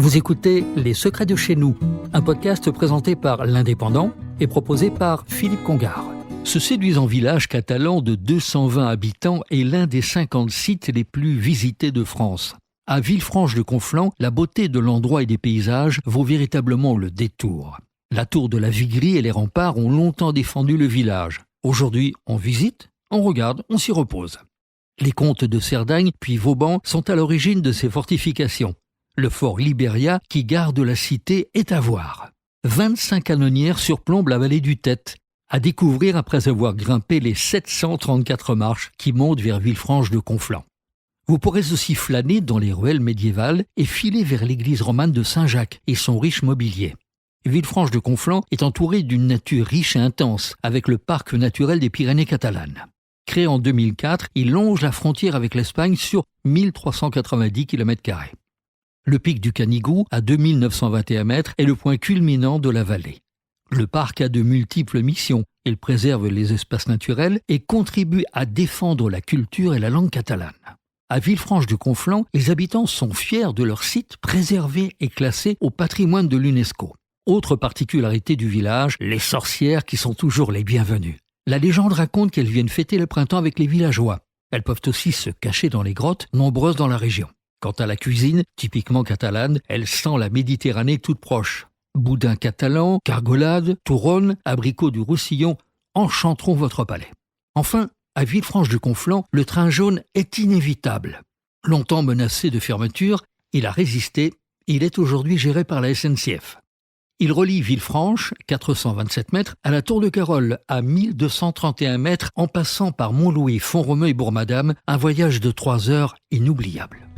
Vous écoutez Les Secrets de chez nous, un podcast présenté par l'Indépendant et proposé par Philippe Congar. Ce séduisant village catalan de 220 habitants est l'un des 50 sites les plus visités de France. À Villefranche-de-Conflans, la beauté de l'endroit et des paysages vaut véritablement le détour. La tour de la Viguerie et les remparts ont longtemps défendu le village. Aujourd'hui, on visite, on regarde, on s'y repose. Les comtes de Cerdagne puis Vauban sont à l'origine de ces fortifications. Le fort Libéria, qui garde la cité, est à voir. 25 canonnières surplombent la vallée du Tête, à découvrir après avoir grimpé les 734 marches qui montent vers Villefranche-de-Conflans. Vous pourrez aussi flâner dans les ruelles médiévales et filer vers l'église romane de Saint-Jacques et son riche mobilier. Villefranche-de-Conflans est entourée d'une nature riche et intense, avec le parc naturel des Pyrénées catalanes. Créé en 2004, il longe la frontière avec l'Espagne sur 1390 km². Le pic du Canigou, à 2921 mètres, est le point culminant de la vallée. Le parc a de multiples missions. Il préserve les espaces naturels et contribue à défendre la culture et la langue catalane. À Villefranche-de-Conflans, les habitants sont fiers de leur site préservé et classé au patrimoine de l'UNESCO. Autre particularité du village, les sorcières qui sont toujours les bienvenues. La légende raconte qu'elles viennent fêter le printemps avec les villageois. Elles peuvent aussi se cacher dans les grottes, nombreuses dans la région. Quant à la cuisine, typiquement catalane, elle sent la Méditerranée toute proche. Boudin catalan, cargolade, touronne, abricots du Roussillon enchanteront votre palais. Enfin, à Villefranche-de-Conflans, le train jaune est inévitable. Longtemps menacé de fermeture, il a résisté. Il est aujourd'hui géré par la SNCF. Il relie Villefranche, 427 mètres, à la Tour de Carol, à 1231 mètres, en passant par Montlouis, Font-Romeu et Bourg-Madame, un voyage de 3 heures inoubliable.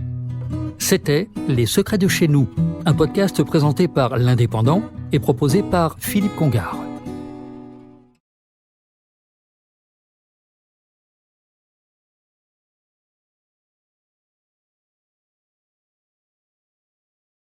C'était Les Secrets de chez nous, un podcast présenté par l'Indépendant et proposé par Philippe Congar.